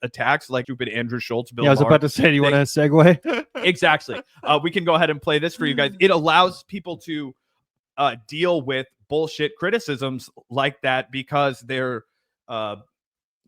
attacks like stupid Andrew Schultz, Bill Yeah, I was Maher. about to say, do you want to segue? Exactly. We can go ahead and play this for you guys. It allows people to deal with bullshit criticisms like that because they're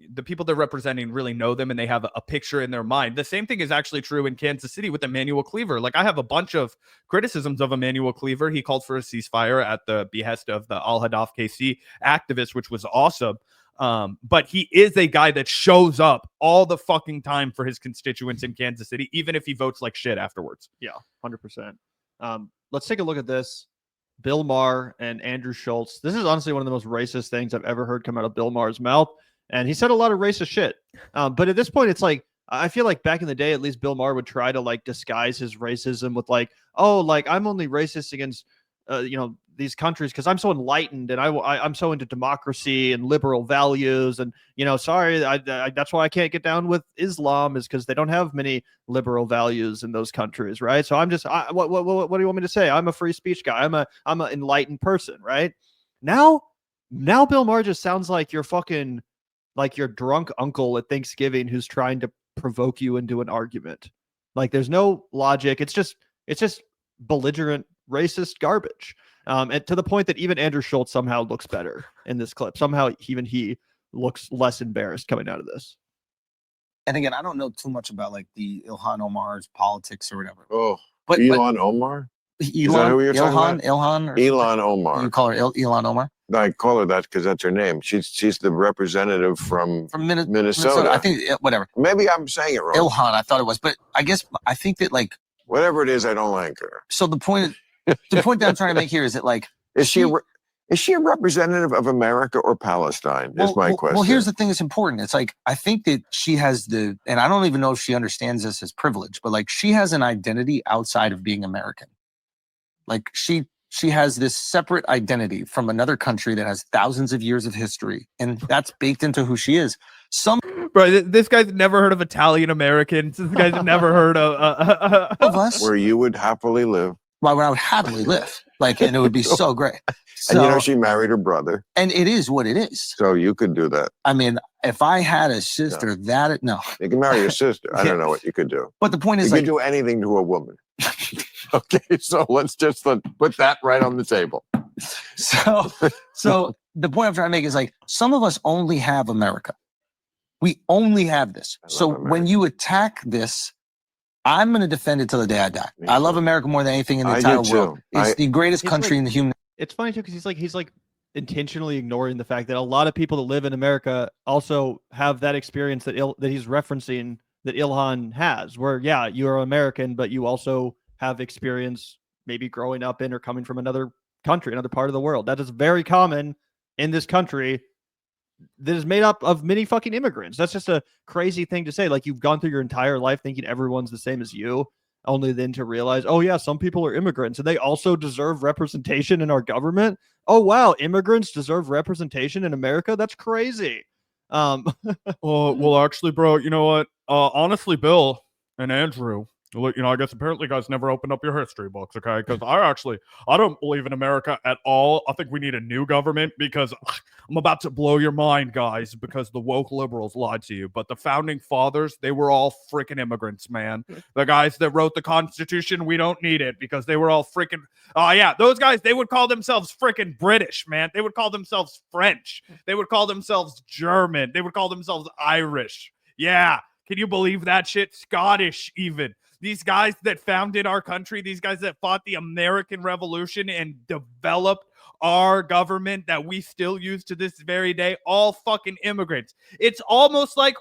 the people they're representing really know them and they have a picture in their mind. The same thing is actually true in Kansas City with Emmanuel Cleaver. Like, I have a bunch of criticisms of Emmanuel Cleaver. He called for a ceasefire at the behest of the Al-Hadaf KC activists, which was awesome. But he is a guy that shows up all the fucking time for his constituents in Kansas City, even if he votes like shit afterwards. Yeah, 100%. Let's take a look at this. Bill Maher and Andrew Schultz. This is honestly one of the most racist things I've ever heard come out of Bill Maher's mouth. And he said a lot of racist shit. But at this point, it's like, I feel like back in the day, at least Bill Maher would try to like disguise his racism with like, oh, like I'm only racist against, these countries because I'm so enlightened and I'm so into democracy and liberal values. And, sorry, I that's why I can't get down with Islam is because they don't have many liberal values in those countries. Right. So I'm just, what do you want me to say? I'm a free speech guy. I'm an enlightened person. Right now, Bill Maher just sounds like you're fucking like your drunk uncle at Thanksgiving who's trying to provoke you into an argument. Like there's no logic. It's just belligerent, racist garbage. And to the point that even Andrew Schultz somehow looks better in this clip. Somehow even he looks less embarrassed coming out of this. And again, I don't know too much about like the Ilhan Omar's politics or whatever. Oh, but Elon Omar? Is that who you're talking about? Elon Omar. You call her Elon Omar? I call her that because that's her name. She's the representative from Minnesota. I think whatever. Maybe I'm saying it wrong. Ilhan, I thought it was, but I think that like whatever it is, I don't like her. So the point that I'm trying to make here is that like is she a representative of America or Palestine? Is my question. Well, here's the thing that's important. It's like I think that she has and I don't even know if she understands this as privilege, but like she has an identity outside of being American. Like she has this separate identity from another country that has thousands of years of history, and that's baked into who she is. Bro, this guy's never heard of Italian Americans. This guy's never heard of us. Where you would happily live. Well, where I would happily live, and it would be so great. So, and she married her brother. And it is what it is. So you could do that. I mean, if I had a sister, no. You can marry your sister. I don't know what you could do. But the point is, you could do anything to a woman. Okay, so let's put that right on the table. So the point I'm trying to make is like some of us only have America. We only have this. So when you attack this, I'm going to defend it till the day I die. I love America more than anything in the entire world. It's the greatest country in the human. It's funny too because he's like intentionally ignoring the fact that a lot of people that live in America also have that experience that he's referencing that Ilhan has, where you're American, but you also have experience maybe growing up in or coming from another country, another part of the world. That is very common in this country that is made up of many fucking immigrants. That's just a crazy thing to say. Like you've gone through your entire life thinking everyone's the same as you, only then to realize, oh yeah, some people are immigrants and they also deserve representation in our government. Oh wow, immigrants deserve representation in America? That's crazy. Well, actually, bro, you know what? Honestly, Bill and Andrew, I guess apparently you guys never opened up your history books, okay? Because I don't believe in America at all. I think we need a new government because I'm about to blow your mind, guys, because the woke liberals lied to you. But the founding fathers, they were all freaking immigrants, man. The guys that wrote the Constitution, we don't need it because they were all freaking, those guys, they would call themselves freaking British, man. They would call themselves French. They would call themselves German. They would call themselves Irish. Yeah. Can you believe that shit? Scottish, even. These guys that founded our country, these guys that fought the American Revolution and developed our government that we still use to this very day, all fucking immigrants. It's almost like,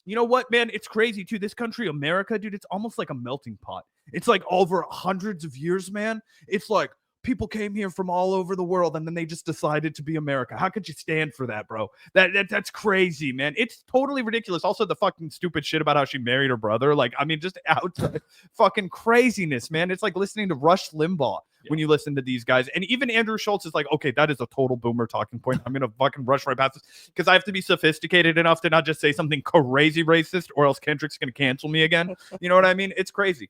you know what, man? It's crazy, too. This country, America, dude, it's almost like a melting pot. It's like over hundreds of years, man. It's like people came here from all over the world and then they just decided to be America. How could you stand for that, bro? That's crazy, man. It's totally ridiculous. Also, the fucking stupid shit about how she married her brother. Like, I mean, just outside fucking craziness, man. It's like listening to Rush Limbaugh when you listen to these guys. And even Andrew Schultz is like, okay, that is a total boomer talking point. I'm going to fucking rush right past this because I have to be sophisticated enough to not just say something crazy racist or else Kendrick's going to cancel me again. You know what I mean? It's crazy.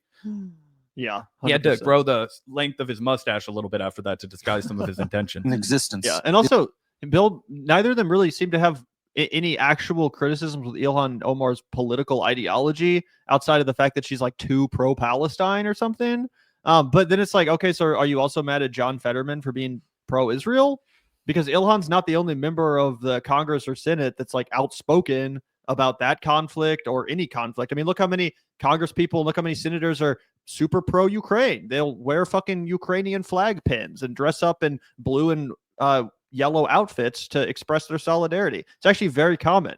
Yeah. 100%. He had to grow the length of his mustache a little bit after that to disguise some of his intentions. In existence. Yeah. And also, Bill, neither of them really seem to have any actual criticisms with Ilhan Omar's political ideology outside of the fact that she's like too pro-Palestine or something. But then it's like, okay, so are you also mad at John Fetterman for being pro-Israel? Because Ilhan's not the only member of the Congress or Senate that's like outspoken about that conflict or any conflict. I mean, look how many Congress people, look how many senators are super pro-Ukraine. They'll wear fucking Ukrainian flag pins and dress up in blue and yellow outfits to express their solidarity. It's actually very common.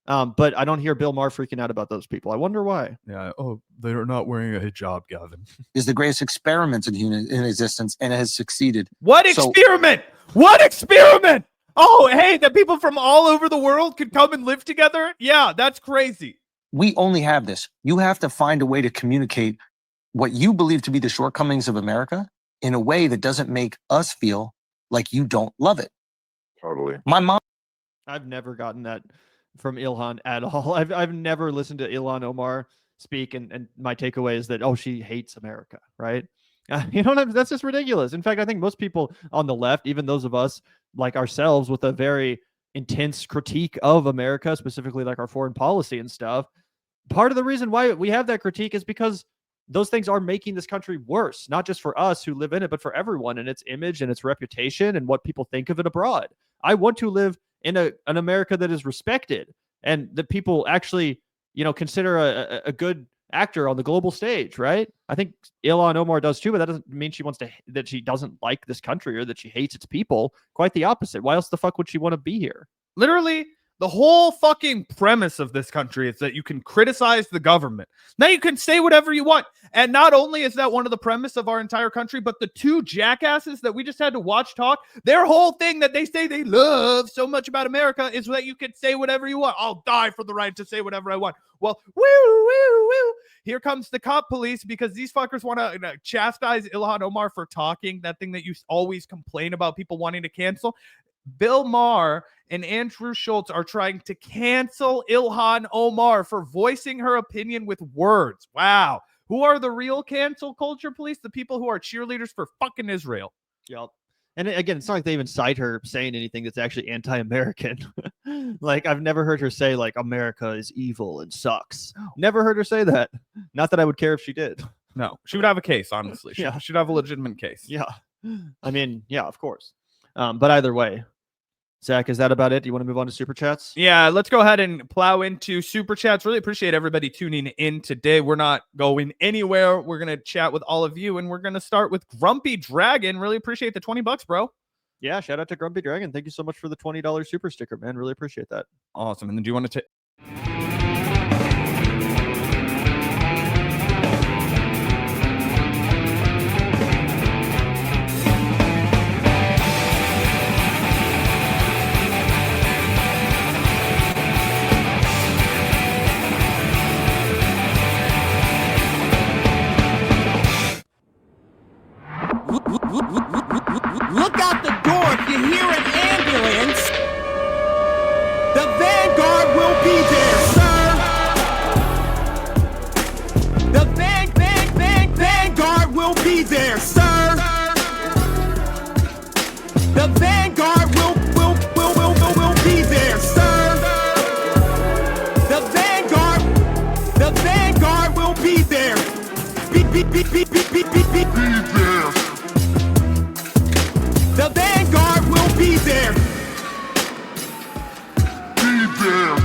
But I don't hear Bill Maher freaking out about those people. I wonder why. Yeah. Oh, they're not wearing a hijab, Gavin. Is the greatest experiment in existence, and it has succeeded. What So- experiment? What experiment? Oh, hey, that people from all over the world could come and live together? Yeah, that's crazy. We only have this. You have to find a way to communicate what you believe to be the shortcomings of America in a way that doesn't make us feel like you don't love it. Totally. My mom. I've never gotten that from Ilhan at all. I've never listened to Ilhan Omar speak, and my takeaway is that, oh, she hates America, right? You know, that's just ridiculous. In fact, I think most people on the left, even those of us like ourselves with a very intense critique of America, specifically like our foreign policy and stuff, part of the reason why we have that critique is because those things are making this country worse, not just for us who live in it, but for everyone, and its image and its reputation and what people think of it abroad. I want to live in an America that is respected and that people actually, you know, consider a good actor on the global stage, right? I think Ilhan Omar does too, but that doesn't mean that she doesn't like this country or that she hates its people. Quite the opposite. Why else the fuck would she want to be here? Literally, the whole fucking premise of this country is that you can criticize the government. Now you can say whatever you want. And not only is that one of the premise of our entire country, but the two jackasses that we just had to watch talk, their whole thing that they say they love so much about America is that you can say whatever you want. I'll die for the right to say whatever I want. Well, woo. Here comes the cop police because these fuckers want to chastise Ilhan Omar for talking, that thing that you always complain about people wanting to cancel. Bill Maher and Andrew Schultz are trying to cancel Ilhan Omar for voicing her opinion with words. Wow. Who are the real cancel culture police? The people who are cheerleaders for fucking Israel. Yep. And again, it's not like they even cite her saying anything that's actually anti-American. Like, I've never heard her say, like, America is evil and sucks. Never heard her say that. Not that I would care if she did. No, she would have a case, honestly. She Yeah. should have a legitimate case. Yeah. I mean, yeah, of course. But either way, Zach, is that about it? Do you want to move on to Super Chats? Yeah, let's go ahead and plow into Super Chats. Really appreciate everybody tuning in today. We're not going anywhere. We're going to chat with all of you, and we're going to start with Grumpy Dragon. Really appreciate the $20, bro. Yeah, shout out to Grumpy Dragon. Thank you so much for the $20 super sticker, man. Really appreciate that. Awesome. And then do you want to take... Look out the door if you hear an ambulance. The Vanguard will be there, sir. The Vanguard will be there, sir. The Vanguard will be there, sir. The Vanguard will be there. Be there. The Vanguard will be there. Be there.